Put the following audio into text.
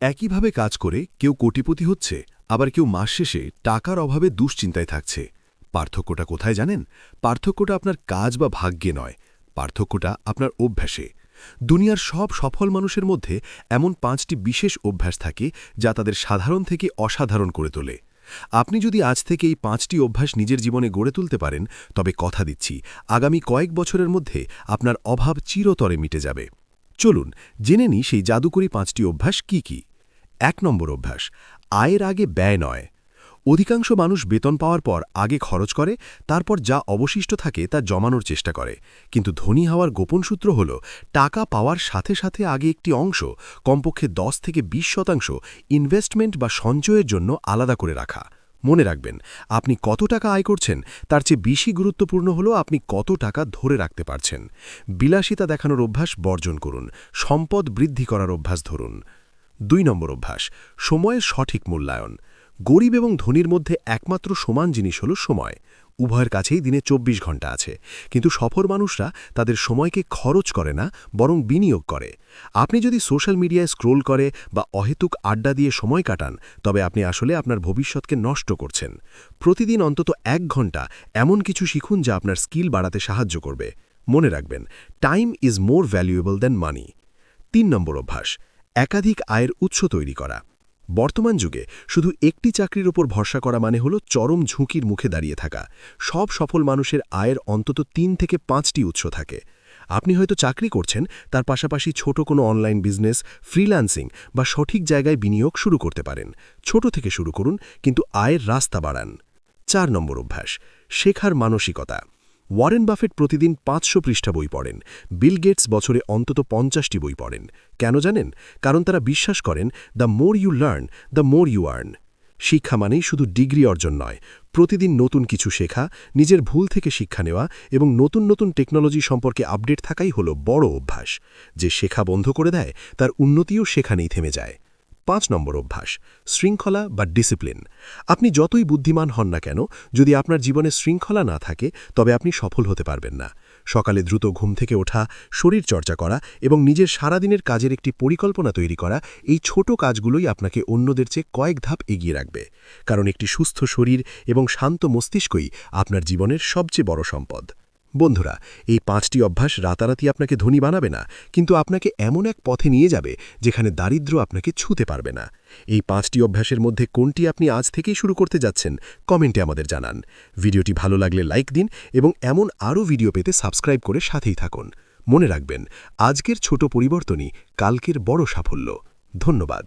একইভাবে কাজ করে কেউ কোটিপতি হচ্ছে, আবার কেউ মাস শেষে টাকার অভাবে দুশ্চিন্তায় থাকছে। পার্থক্যটা কোথায় জানেন? পার্থক্যটা আপনার কাজ বা ভাগ্যে নয়, পার্থক্যটা আপনার অভ্যাসে। দুনিয়ার সব সফল মানুষের মধ্যে এমন ৫টি বিশেষ অভ্যাস থাকে যা তাদের সাধারণ থেকে অসাধারণ করে তোলে। আপনি যদি আজ থেকে এই ৫টি অভ্যাস নিজের জীবনে গড়ে তুলতে পারেন, তবে কথা দিচ্ছি আগামী কয়েক বছরের মধ্যে আপনার অভাব চিরতরে মিটে যাবে। চলুন জেনে নিই সেই জাদুকরী ৫টি অভ্যাস কি কি। ১ নম্বর অভ্যাস, আয়ের আগে ব্যয় নয়। অধিকাংশ মানুষ বেতন পাওয়ার পর আগে খরচ করে, তারপর যা অবশিষ্ট থাকে তা জমানোর চেষ্টা করে। কিন্তু ধনী হওয়ার গোপন সূত্র হল টাকা পাওয়ার সাথে সাথে আগে একটি অংশ, কমপক্ষে ১০ থেকে ২০% ইনভেস্টমেন্ট বা সঞ্চয়ের জন্য আলাদা করে রাখা। মনে রাখবেন, আপনি কত টাকা আয় করছেন তার চেয়ে বেশি গুরুত্বপূর্ণ হল আপনি কত টাকা ধরে রাখতে পারছেন। বিলাসিতা দেখানোর অভ্যাস বর্জন করুন, সম্পদ বৃদ্ধি করার অভ্যাস ধরুন। ২ নম্বর অভ্যাস, সময়ের সঠিক মূল্যায়ন। গরিব এবং ধনীর মধ্যে একমাত্র সমান জিনিস হল সময়। উভয়ের কাছেই দিনে ২৪ ঘন্টা আছে, কিন্তু সফল মানুষরা তাদের সময়কে খরচ করে না, বরং বিনিয়োগ করে। আপনি যদি সোশ্যাল মিডিয়ায় স্ক্রোল করে বা অহেতুক আড্ডা দিয়ে সময় কাটান, তবে আপনি আসলে আপনার ভবিষ্যৎকে নষ্ট করছেন। প্রতিদিন অন্তত ১ ঘন্টা এমন কিছু শিখুন যা আপনার স্কিল বাড়াতে সাহায্য করবে। মনে রাখবেন, time is more valuable than মানি। ৩ নম্বর অভ্যাস, একাধিক আয়ের উৎস তৈরি করা। বর্তমান যুগে শুধু একটি চাকরির উপর ভরসা করা মানে হল চরম ঝুঁকির মুখে দাঁড়িয়ে থাকা। সব সফল মানুষের আয়ের অন্তত ৩ থেকে ৫টি উৎস থাকে। আপনি হয়তো চাকরি করছেন, তার পাশাপাশি ছোট কোনো অনলাইন বিজনেস, ফ্রিল্যান্সিং বা সঠিক জায়গায় বিনিয়োগ শুরু করতে পারেন। ছোট থেকে শুরু করুন, কিন্তু আয়ের রাস্তা বাড়ান। ৪ নম্বর অভ্যাস, শেখার মানসিকতা। ওয়ারেন বাফেট প্রতিদিন ৫০০ পৃষ্ঠা বই পড়েন। বিল গেটস বছরে অন্তত ৫০টি বই পড়েন। কেন জানেন? কারণ তারা বিশ্বাস করেন, the more you learn, the more you earn. শিক্ষা মানেই শুধু ডিগ্রি অর্জন নয়, প্রতিদিন নতুন কিছু শেখা, নিজের ভুল থেকে শিক্ষা নেওয়া এবং নতুন নতুন টেকনোলজি সম্পর্কে আপডেট থাকাই হল বড় অভ্যাস। যে শেখা বন্ধ করে দেয়, তার উন্নতিও সেখানেই থেমে যায়। ৫ নম্বর অভ্যাস, শৃঙ্খলা বা ডিসিপ্লিন। আপনি যতই বুদ্ধিমান হন না কেন, যদি আপনার জীবনে শৃঙ্খলা না থাকে, তবে আপনি সফল হতে পারবেন না। সকালে দ্রুত ঘুম থেকে ওঠা, শরীর চর্চা করা এবং নিজের সারাদিনের কাজের একটি পরিকল্পনা তৈরি করা, এই ছোট কাজগুলোই আপনাকে অন্যদের চেয়ে কয়েক ধাপ এগিয়ে রাখবে। কারণ একটি সুস্থ শরীর এবং শান্ত মস্তিষ্কই আপনার জীবনের সবচেয়ে বড় সম্পদ। বন্ধুরা, এই ৫টি অভ্যাস রাতারাতি আপনাকে ধনী বানাবে না, কিন্তু আপনাকে এমন এক পথে নিয়ে যাবে যেখানে দারিদ্র্য আপনাকে ছুঁতে পারবে না। এই ৫টি অভ্যাসের মধ্যে কোনটি আপনি আজ থেকেই শুরু করতে যাচ্ছেন, কমেন্টে আমাদের জানান। ভিডিওটি ভালো লাগলে লাইক দিন এবং এমন আরও ভিডিও পেতে সাবস্ক্রাইব করে সাথেই থাকুন। মনে রাখবেন, আজকের ছোট পরিবর্তনই কালকের বড় সাফল্য। ধন্যবাদ।